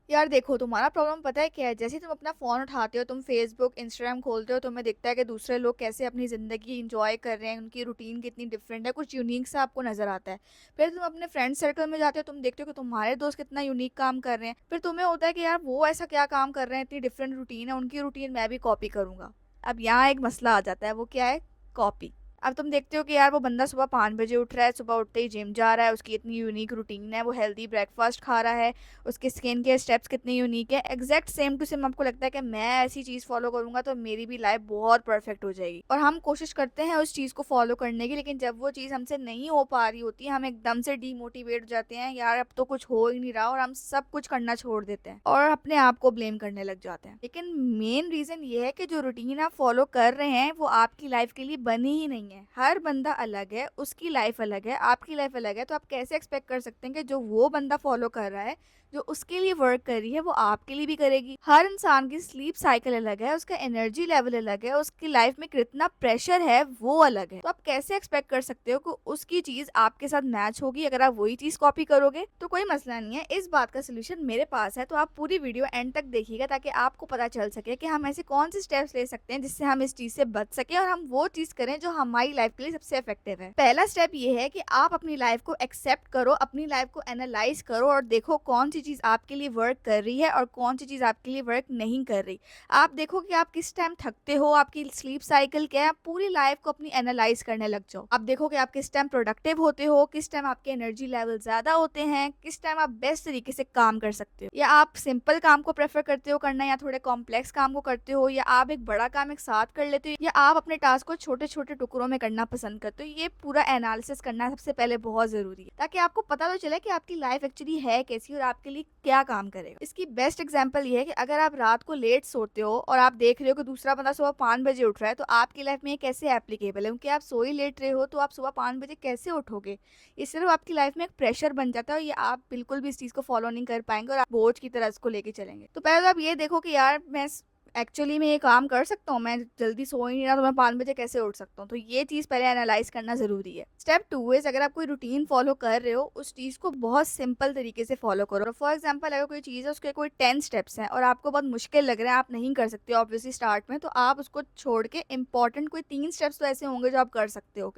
यार देखो, तुम्हारा प्रॉब्लम पता है क्या है? जैसे ही तुम अपना फ़ोन उठाते हो, तुम फ़ेसबुक, इंस्टाग्राम खोलते हो, तुम्हें दिखता है कि दूसरे लोग कैसे अपनी ज़िंदगी एन्जॉय कर रहे हैं, उनकी रूटीन कितनी डिफरेंट है, कुछ यूनिक सा आपको नज़र आता है। फिर तुम अपने फ्रेंड सर्कल में जाते हो, तुम देखते हो कि तुम्हारे दोस्त कितना यूनिक काम कर रहे हैं। फिर तुम्हें होता है कि यार वो ऐसा क्या काम कर रहे हैं, इतनी डिफरेंट रूटीन है, उनकी रूटीन मैं भी कॉपी करूँगा। अब यहाँ एक मसला आ जाता है, वो क्या है? कॉपी। अब तुम देखते हो कि यार वो बंदा सुबह 5 बजे उठ रहा है, सुबह उठते ही जिम जा रहा है, उसकी इतनी यूनिक रूटीन है, वो हेल्दी ब्रेकफास्ट खा रहा है, उसके स्किन के स्टेप्स कितने यूनिक है। एग्जैक्ट सेम टू सेम आपको लगता है कि मैं ऐसी चीज फॉलो करूंगा तो मेरी भी लाइफ बहुत परफेक्ट हो जाएगी, और हम कोशिश करते हैं उस चीज को फॉलो करने की। लेकिन जब वो चीज हमसे नहीं हो पा रही होती है, हम एकदम से डीमोटिवेट हो जाते हैं, यार अब तो कुछ हो ही नहीं रहा, और हम सब कुछ करना छोड़ देते हैं और अपने आप को ब्लेम करने लग जाते हैं। लेकिन मेन रीजन ये है कि जो रूटीन आप फॉलो कर रहे हैं वो आपकी लाइफ के लिए बनी ही नहीं है। हर बंदा अलग है, उसकी लाइफ अलग है, आपकी लाइफ अलग है, तो आप कैसे एक्सपेक्ट कर सकते हैं कि जो वो बंदा फॉलो कर रहा है, जो उसके लिए वर्क कर रही है, वो आपके लिए भी करेगी। हर इंसान की स्लीप साइकिल अलग है, उसका एनर्जी लेवल अलग है, उसकी लाइफ में कितना प्रेशर है वो अलग है। तो आप कैसे एक्सपेक्ट कर सकते हो कि उसकी चीज आपके साथ मैच होगी अगर आप वही चीज कॉपी करोगे? तो कोई मसला नहीं है, इस बात का सोल्यूशन मेरे पास है। तो आप पूरी वीडियो एंड तक देखिएगा ताकि आपको पता चल सके कि हम ऐसे कौन से स्टेप्स ले सकते हैं जिससे हम इस चीज से बच सके और हम वो चीज करें जो हमारी लाइफ के लिए सबसे इफेक्टिव है। पहला स्टेप ये है कि आप अपनी लाइफ को एक्सेप्ट करो, अपनी लाइफ को एनालाइज करो और देखो कौन सी चीज आपके लिए वर्क कर रही है और कौन सी चीज आपके लिए वर्क नहीं कर रही। आप देखो कि आप किस टाइम थकते हो, आपकी स्लीप साइकिल क्या है, आप पूरी लाइफ को अपनी एनालाइज करने लग जाओ। आप देखो कि आप किस टाइम प्रोडक्टिव होते हो, किस टाइम आपके एनर्जी लेवल ज्यादा होते हैं, किस टाइम आप बेस्ट तरीके से काम कर सकते हो, या आप सिंपल काम को प्रेफर करते हो करना या थोड़े कॉम्प्लेक्स काम को करते हो, या आप एक बड़ा काम एक साथ कर लेते हो, या आप अपने टास्क को छोटे छोटे टुकड़ों में करना पसंद करते हो। ये पूरा एनालिसिस करना सबसे पहले बहुत जरूरी है ताकि आपको पता तो चले कि आपकी लाइफ एक्चुअली है कैसी और आपके लिए क्या काम करेगा। इसकी बेस्ट एग्जांपल ये है कि अगर आप रात को लेट सोते हो और आप देख रहे हो कि दूसरा बंदा सुबह 5 बजे उठ रहा है, तो आपकी लाइफ में ये कैसे एप्लीकेबल है? क्योंकि आप सो ही लेट रहे हो, तो आप सुबह 5 बजे कैसे उठोगे? ये सिर्फ आपकी लाइफ में एक प्रेशर बन जाता है और ये आप बिल्कुल भी इस चीज को फॉलो नहीं कर पाएंगे और आप बोझ की तरह इसको लेके चलेंगे। तो पहले तो आप ये देखो कि यार मैं एक्चुअली में ये काम कर सकता हूँ, मैं जल्दी सो ही नहीं रहा तो मैं 5 बजे कैसे उठ सकता हूँ? तो ये चीज पहले एनालाइज करना जरूरी है। स्टेप 2 इज, अगर आप कोई रूटीन फॉलो कर रहे हो, उस चीज को बहुत सिंपल तरीके से फॉलो करो। फॉर एग्जाम्पल, अगर कोई चीज है उसके कोई 10 स्टेप्स हैं और आपको बहुत मुश्किल लग रहा है, आप नहीं कर सकते ऑब्वियसली स्टार्ट में, तो आप उसको छोड़ के इंपॉर्टेंट कोई 3 स्टेप्स तो ऐसे होंगे जो आप कर सकते हो,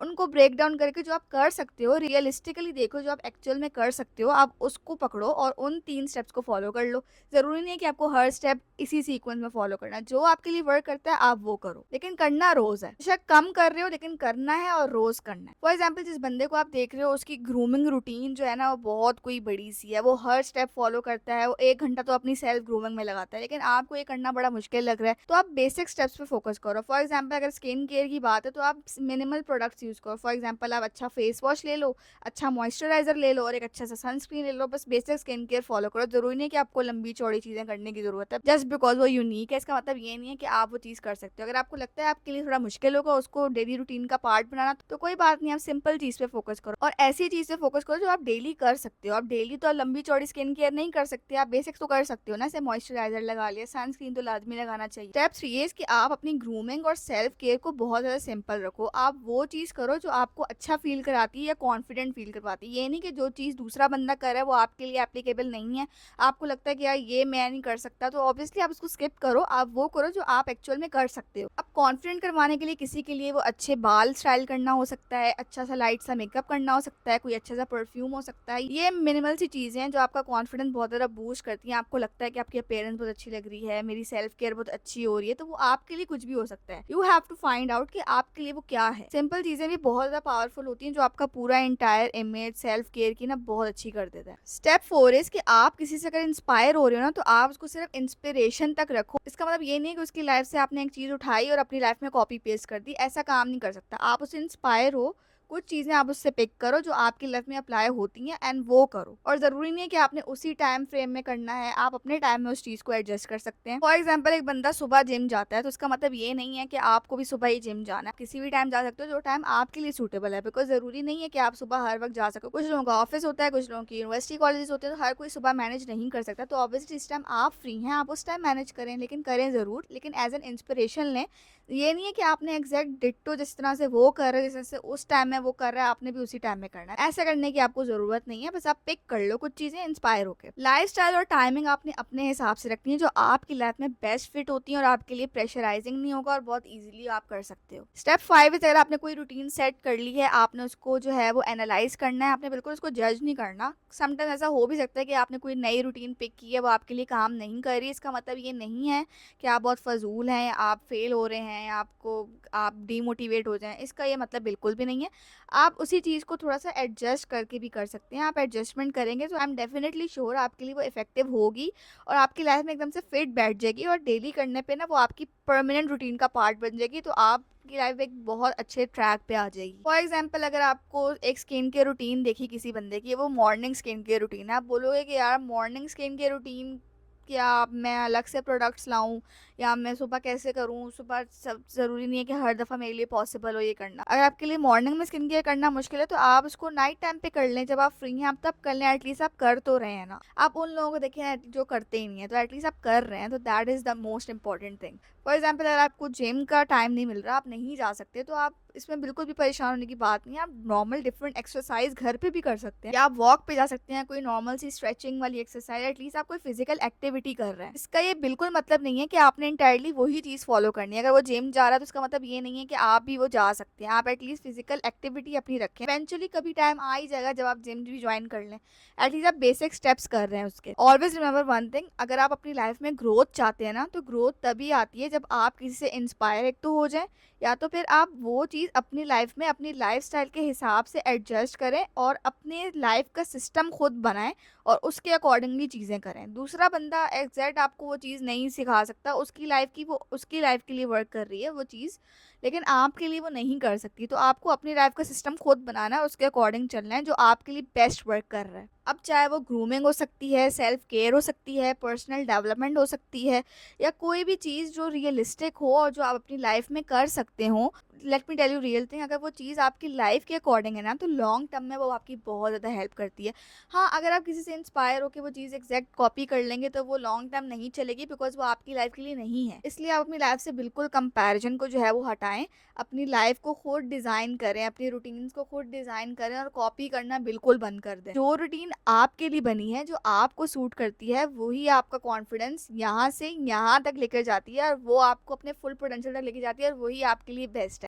उनको ब्रेक डाउन करके जो आप कर सकते हो, रियलिस्टिकली देखो जो आप एक्चुअल में कर सकते हो, आप उसको पकड़ो और उन 3 स्टेप्स को फॉलो कर लो। जरूरी नहीं है कि आपको हर स्टेप इसी सीक्वेंस में फॉलो करना है, जो आपके लिए वर्क करता है आप वो करो, लेकिन करना रोज है। शायद कम कर रहे हो लेकिन करना है और रोज करना है। फॉर एग्जाम्पल, जिस बंदे को आप देख रहे हो उसकी ग्रूमिंग रूटीन जो है ना वो बहुत कोई बड़ी सी है, वो हर स्टेप फॉलो करता है, वो 1 घंटा तो अपनी सेल्फ ग्रूमिंग में लगाता है, लेकिन आपको ये करना बड़ा मुश्किल लग रहा है, तो आप बेसिक स्टेप्स पे फोकस करो। फॉर एग्जाम्पल, अगर स्किन केयर की बात है तो आप मिनिमल प्रोडक्ट्स यूज करो। फॉर एग्जाम्पल, आप अच्छा फेस वॉश ले लो, अच्छा मॉइस्चराइजर ले लो और एक अच्छा सा सनस्क्रीन ले लो। बस बेसिक स्किन केयर फॉलो करो। जरूरी नहीं कि आपको लंबी चौड़ी चीजें करने की जरूरत है। जस्ट बिकॉज वो यूनिक है इसका मतलब ये नहीं है कि आप वो चीज कर सकते हो। अगर आपको लगता है आपके लिए थोड़ा मुश्किल होगा उसको डेली रूटीन का पार्ट बनाना, तो कोई बात नहीं, आप सिंपल चीज पे फोकस करो और ऐसी चीज पे फोकस करो जो आप डेली कर सकते हो। आप डेली तो लंबी चौड़ी स्किन केयर नहीं कर सकते, आप बेसिक्स तो कर सकते हो ना, जैसे मॉइस्चराइजर लगा लिया, सनस्क्रीन तो लाजमी लगाना चाहिए। स्टेप 3 है कि आप अपनी ग्रूमिंग और सेल्फ केयर को बहुत ज्यादा सिंपल रखो। आप वो चीज करो जो आपको अच्छा फील कराती है या कॉन्फिडेंट फील करवाती है। ये नहीं कि जो चीज दूसरा बंदा कर रहा है वो आपके लिए एप्लीकेबल नहीं है, आपको लगता है कि यार ये मैं नहीं कर सकता, तो ऑब्वियसली आप उसको स्किप करो। आप वो करो जो आप एक्चुअल में कर सकते हो। अब कॉन्फिडेंट करवाने के लिए किसी के लिए वो अच्छे बाल स्टाइल करना हो सकता है, अच्छा सा लाइट सा मेकअप करना हो सकता है, कोई अच्छा सा परफ्यूम हो सकता है। ये मिनिमल सी चीजें हैं जो आपका कॉन्फिडेंस बहुत ज्यादा बूस्ट करती हैं। आपको लगता है कि आपकी अपेयरेंस बहुत अच्छी लग रही है, मेरी सेल्फ केयर बहुत अच्छी हो रही है, तो वो आपके लिए कुछ भी हो सकता है। You have to find out कि आपके लिए वो क्या है। सिंपल चीजें भी बहुत ज्यादा पावरफुल होती हैं जो आपका पूरा इंटायर इमेज सेल्फ केयर की ना बहुत अच्छी कर देता है। स्टेप 4 इज कि आप किसी से अगर इंस्पायर हो रहे हो ना, तो आप उसको सिर्फ इंस्पिरेशन तक रखो। इसका मतलब ये नहीं है कि उसकी लाइफ से आपने एक चीज उठाई और अपनी लाइफ में कॉपी पेस्ट कर दी, ऐसा काम नहीं कर सकता। आप उससे इंस्पायर हो, कुछ चीजें आप उससे पिक करो जो आपकी लाइफ में अप्लाई होती हैं एंड वो करो। और जरूरी नहीं है कि आपने उसी टाइम फ्रेम में करना है, आप अपने टाइम में उस चीज को एडजस्ट कर सकते हैं। फॉर एग्जाम्पल, एक बंदा सुबह जिम जाता है तो उसका मतलब ये नहीं है कि आपको भी सुबह ही जिम जाना है। किसी भी टाइम जा सकते हो जो टाइम आपके लिए सूटेबल है, बिकॉज जरूरी नहीं है कि आप सुबह हर वक्त जा सको। कुछ लोगों का ऑफिस होता है, कुछ लोगों की यूनिवर्सिटी कॉलेज होते हैं, तो हर कोई सुबह मैनेज नहीं कर सकता। तो ऑब्वियसली जिस टाइम आप फ्री हैं आप उस टाइम मैनेज करें, लेकिन करें जरूर, लेकिन एज एन इंस्पिरेशन लें। ये नहीं है कि आपने एग्जैक्ट डिट्टो जिस तरह से वो कर रहे हैं जिस तरह से उस टाइम है वो कर रहा है, आपने भी उसी टाइम में करना है। ऐसा करने की आपको ज़रूरत नहीं है, बस आप पिक कर लो कुछ चीज़ें इंस्पायर होके। लाइफ़स्टाइल और टाइमिंग आपने अपने हिसाब से रखनी है, जो आपकी लाइफ़ में बेस्ट फिट होती है और आपके लिए प्रेशराइज़िंग नहीं होगा और बहुत ईज़िली आप कर सकते हो। स्टेप 5 इज़, अगर आपने कोई रूटीन सेट कर ली है, आपने उसको जो है वो एनालाइज़ करना है, आपने बिल्कुल उसको जज नहीं करना। समटाइम ऐसा हो भी सकता है कि आपने कोई नई रूटीन पिक की है, वो आपके लिए काम नहीं कर रही, इसका मतलब ये नहीं है कि आप बहुत फ़ज़ूल हैं, आप फ़ेल हो रहे हैं, आप डीमोटिवेट हो जाएँ, इसका ये मतलब बिल्कुल भी नहीं है। आप उसी चीज़ को थोड़ा-सा एडजस्ट करके भी कर सकते हैं। आप एडजस्टमेंट करेंगे तो आई एम डेफिनिटली श्योर आपके लिए वो इफ़ेक्टिव होगी और आपकी लाइफ़ में एकदम से फिट बैठ जाएगी और डेली करने पे ना वो आपकी परमानेंट रूटीन का पार्ट बन जाएगी, तो आपकी लाइफ़ एक बहुत अच्छे ट्रैक पे आ जाएगी। फॉर एग्ज़ाम्पल, अगर आपको एक स्किन केयर रूटीन देखी किसी बंदे की, वो मॉर्निंग स्किन केयर रूटीन है, आप बोलोगे कि यार मॉर्निंग स्किन केयर रूटीन क्या मैं अलग से प्रोडक्ट्स लाऊँ या मैं सुबह कैसे करूँ? सुबह सब ज़रूरी नहीं है कि हर दफ़ा मेरे लिए पॉसिबल हो ये करना। अगर आपके लिए मॉर्निंग में स्किन केयर करना मुश्किल है तो आप उसको नाइट टाइम पे कर लें, जब आप फ्री हैं आप तब कर लें, एटलीस्ट आप कर तो रहे हैं ना। आप उन लोगों को देखिए जो करते ही नहीं है, तो एटलीस्ट आप कर रहे हैं, तो that is the most important thing. For example, अगर आपको जिम का टाइम नहीं मिल रहा, आप नहीं जा सकते, तो आप इसमें बिल्कुल भी परेशान होने की बात नहीं है। आप नॉर्मल डिफरेंट एक्सरसाइज घर पे भी कर सकते हैं या आप वॉक पे जा सकते हैं, कोई नॉर्मल सी स्ट्रेचिंग वाली एक्सरसाइज, एटलीस्ट आप कोई फिजिकल एक्टिविटी कर रहे हैं। इसका ये बिल्कुल मतलब नहीं है कि आपने इंटायरली वही चीज़ फॉलो करनी है। अगर वो जिम जा रहा है तो उसका मतलब ये नहीं है कि आप भी वो जा सकते हैं। आप एटलीस्ट फिजिकल एक्टिविटी अपनी रखें। इवेंचुअली कभी टाइम आ ही जाएगा जब आप जिम भी ज्वाइन कर लें। एटलीस्ट आप बेसिक स्टेप्स कर रहे हैं उसके। ऑलवेज रिमेंबर वन थिंग, अगर आप अपनी लाइफ में ग्रोथ चाहते हैं ना, तो ग्रोथ तभी आती है जब आप किसी से इंस्पायर एक तो हो जाएं, या तो फिर आप वो चीज़ अपनी लाइफ में अपनी लाइफस्टाइल के हिसाब से एडजस्ट करें और अपने लाइफ का सिस्टम खुद बनाएं और उसके अकॉर्डिंगली चीज़ें करें। दूसरा बंदा एग्जैक्ट आपको वो चीज़ नहीं सिखा सकता, उसकी लाइफ की वो उसकी लाइफ के लिए वर्क कर रही है वो चीज़, लेकिन आपके लिए वो नहीं कर सकती। तो आपको अपनी लाइफ का सिस्टम खुद बनाना है, उसके अकॉर्डिंग चलना है जो आपके लिए बेस्ट वर्क कर रहा है। अब चाहे वो ग्रूमिंग हो सकती है, सेल्फ केयर हो सकती है, पर्सनल डेवलपमेंट हो सकती है, या कोई भी चीज़ जो रियलिस्टिक हो और जो आप अपनी लाइफ में कर सकते हो। Let me tell you real thing, अगर वो चीज़ आपकी लाइफ के अकॉर्डिंग है ना, तो लॉन्ग टर्म में वो आपकी बहुत ज़्यादा हेल्प करती है। हाँ, अगर आप किसी से इंस्पायर होकर वो चीज़ एग्जैक्ट कॉपी कर लेंगे तो वो लॉन्ग टर्म नहीं चलेगी, बिकॉज वो आपकी लाइफ के लिए नहीं है। इसलिए आप अपनी लाइफ से बिल्कुल कंपैरिजन को जो है वो हटाएं, अपनी लाइफ को खुद डिज़ाइन करें, अपनी रूटीन्स को खुद डिज़ाइन करें और कॉपी करना बिल्कुल बंद कर दें। जो रूटीन आपके लिए बनी है, जो आपको सूट करती है, वही आपका कॉन्फिडेंस यहाँ से यहाँ तक लेकर जाती है और वो आपको अपने फुल पोटेंशियल तक लेके जाती है और वही आपके लिए बेस्ट है।